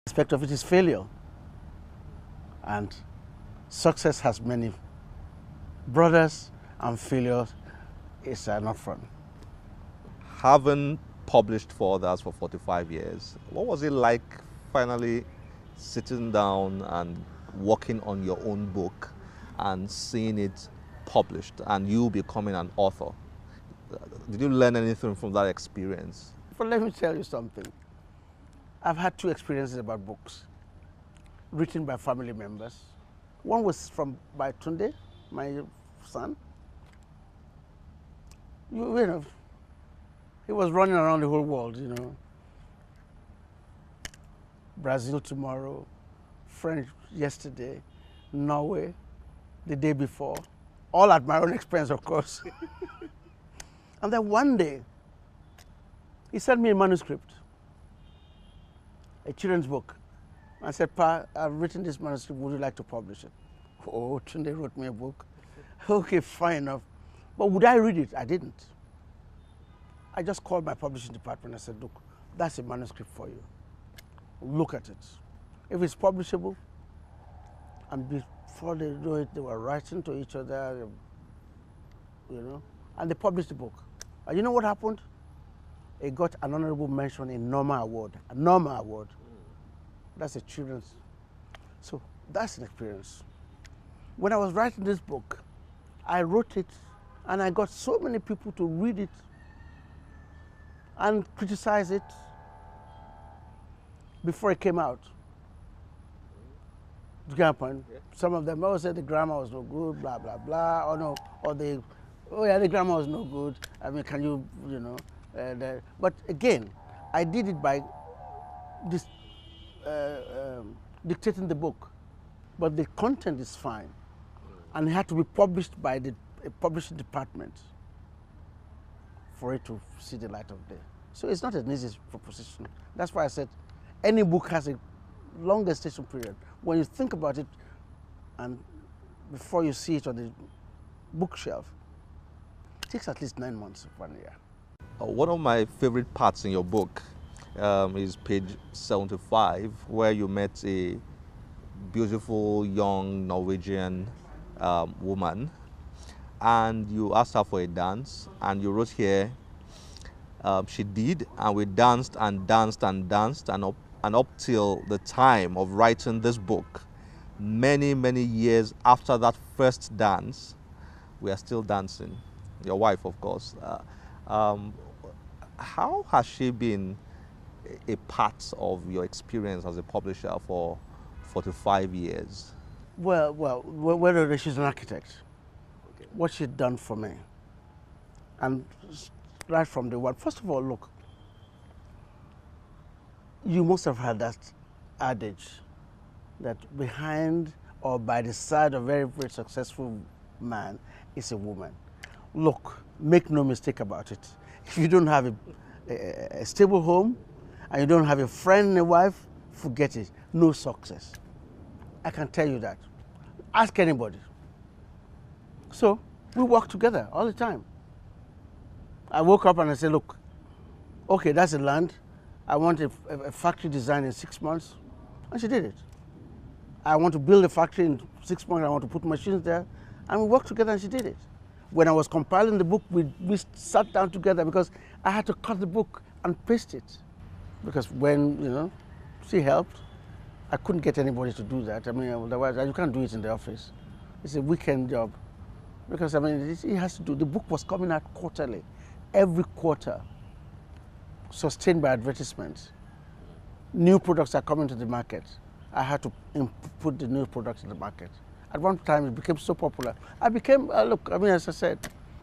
Aspect of it is failure. And success has many brothers, and failure is not fun. Having published for others for 45 years, what was it like finally sitting down and working on your own book and seeing it published and you becoming an author? Did you learn anything from that experience? But let me tell you something. I've had two experiences about books written by family members. One was by Tunde, my son. You know, he was running around the whole world, you know. Brazil tomorrow, French yesterday, Norway the day before, all at my own expense, of course. And then one day, he sent me a manuscript, a children's book. I said, Pa, I've written this manuscript, would you like to publish it? Oh, Tunde wrote me a book. Okay, fine enough. But would I read it? I didn't. I just called my publishing department and said, look, that's a manuscript for you. Look at it. If it's publishable, and before they do it, they were writing to each other, you know, and they published the book. And you know what happened? It got an honorable mention in Norma Award, a Norma Award. That's a children's. So that's an experience. When I was writing this book, I wrote it and I got so many people to read it and criticize it before it came out. Do you get my point? Yeah. Some of them always said the grammar was no good, blah, blah, blah, or no, or oh yeah, the grammar was no good. I mean, can you, you know, but again, I did it by this, dictating the book, but the content is fine, and it had to be published by the publishing department for it to see the light of day. So it's not an easy proposition. That's why I said any book has a long gestation period. When you think about it, and before you see it on the bookshelf, it takes at least 9 months, 1 year. One of my favorite parts in your book is page 75, where you met a beautiful young Norwegian woman, and you asked her for a dance, and you wrote here, she did, and we danced and danced and danced, and up till the time of writing this book, many, many years after that first dance, we are still dancing. Your wife, of course. How has she been a part of your experience as a publisher for 45 years? Well, whether she's an architect, okay, what she'd done for me, and right from the one, first of all, look, you must have heard that adage that behind or by the side of a very, very successful man is a woman. Look, make no mistake about it. If you don't have a stable home and you don't have a friend and a wife, forget it. No success. I can tell you that. Ask anybody. So we work together all the time. I woke up and I said, look, okay, that's the land. I want a factory design in 6 months. And she did it. I want to build a factory in 6 months. I want to put machines there. And we worked together and she did it. When I was compiling the book, we sat down together because I had to cut the book and paste it. Because when, you know, she helped, I couldn't get anybody to do that. I mean, otherwise, you can't do it in the office. It's a weekend job. Because, I mean, it has to do, the book was coming out quarterly, every quarter, sustained by advertisements. New products are coming to the market. I had to put the new products in the market. At one time, it became so popular. I became, look, I mean, as I said,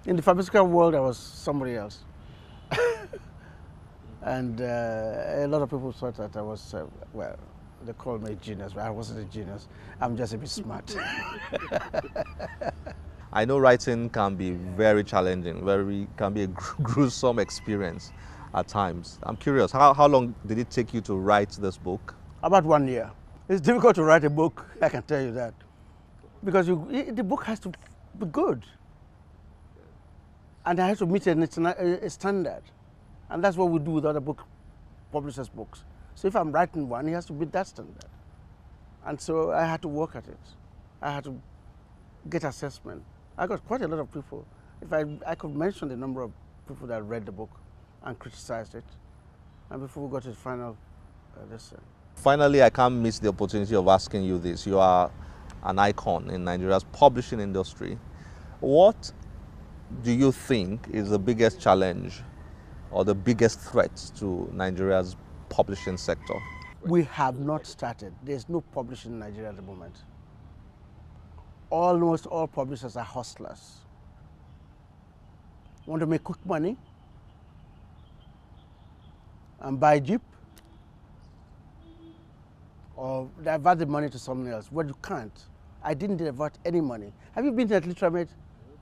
in the pharmaceutical world, I was somebody else. And a lot of people thought that I was, well, they called me a genius, but I wasn't a genius. I'm just a bit smart. I know writing can be very challenging, can be a gruesome experience at times. I'm curious, how long did it take you to write this book? About 1 year. It's difficult to write a book, I can tell you that. Because the book has to be good. And it has to meet a standard. And that's what we do with other publishers' books. So if I'm writing one, it has to be that standard. And so I had to work at it. I had to get assessment. I got quite a lot of people. If I could mention the number of people that read the book and criticized it, and before we got to the final lesson. Finally, I can't miss the opportunity of asking you this. You are an icon in Nigeria's publishing industry. What do you think is the biggest challenge or the biggest threat to Nigeria's publishing sector? We have not started. There's no publishing in Nigeria at the moment. Almost all publishers are hustlers. Want to make quick money and buy Jeep, or divert the money to someone else. Well, you can't. I didn't divert any money. Have you been to Literamed?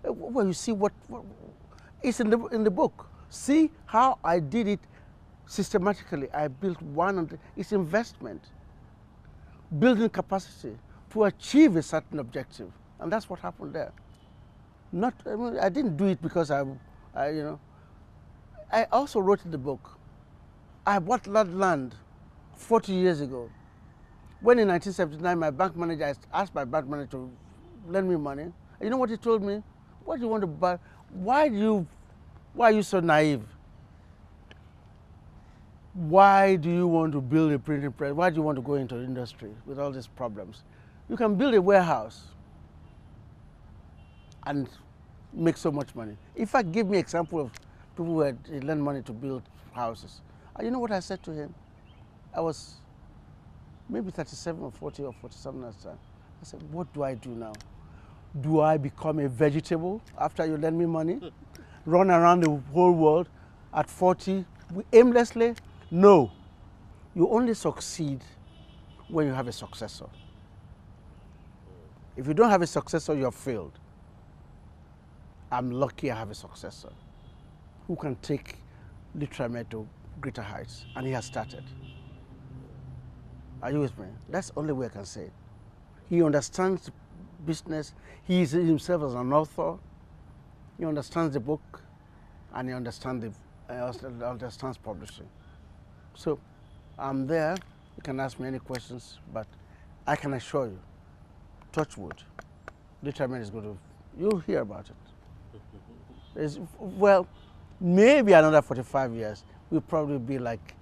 Well, you see what it's in the book. See how I did it systematically. I built it's investment, building capacity to achieve a certain objective, and that's what happened there. I didn't do it because I also wrote in the book. I bought that land 40 years ago. When in 1979, I asked my bank manager to lend me money. You know what he told me? What do you want to buy? Why are you so naive? Why do you want to build a printing press? Why do you want to go into industry with all these problems? You can build a warehouse and make so much money. In fact, give me example of people who had lent money to build houses. And you know what I said to him? I was maybe 37 or 40 or 47 at the time. I said, what do I do now? Do I become a vegetable after you lend me money? Run around the whole world at 40 aimlessly? No. You only succeed when you have a successor. If you don't have a successor, you have failed. I'm lucky I have a successor who can take Literamed to greater heights, and he has started. Are you with me? That's the only way I can say it. He understands business. He is himself as an author. He understands the book, and he understands publishing. So I'm there. You can ask me any questions, but I can assure you, touch wood, Literamed is going to, you'll hear about it. Well, maybe another 45 years, we'll probably be like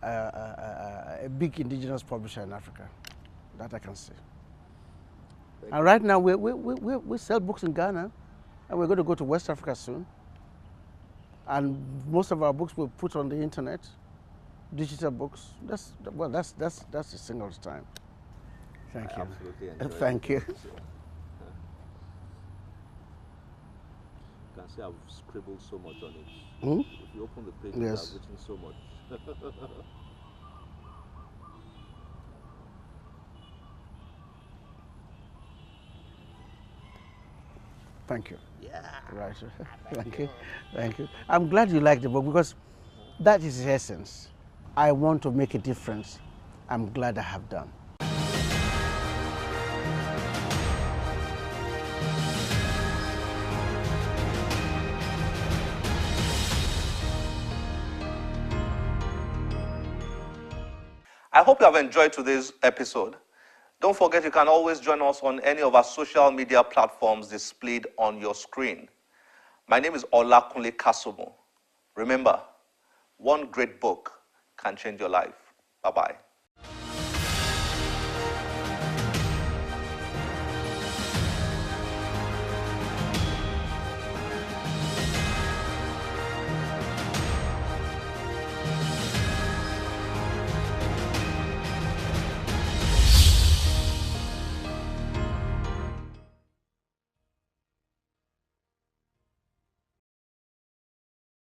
a big indigenous publisher in Africa. That I can see. And right now, we sell books in Ghana, and we're going to go to West Africa soon. And most of our books we'll put on the internet, digital books. That's a single time. Thank you. Absolutely. Thank you. You can see I've scribbled so much on it. Hmm? If you open the page, Yes. I've written so much. Thank you. Yeah. Right. Thank you. Thank you. I'm glad you like the book because that is the essence. I want to make a difference. I'm glad I have done. I hope you have enjoyed today's episode. Don't forget you can always join us on any of our social media platforms displayed on your screen. My name is Olakunle Kasumo. Remember, one great book can change your life. Bye-bye.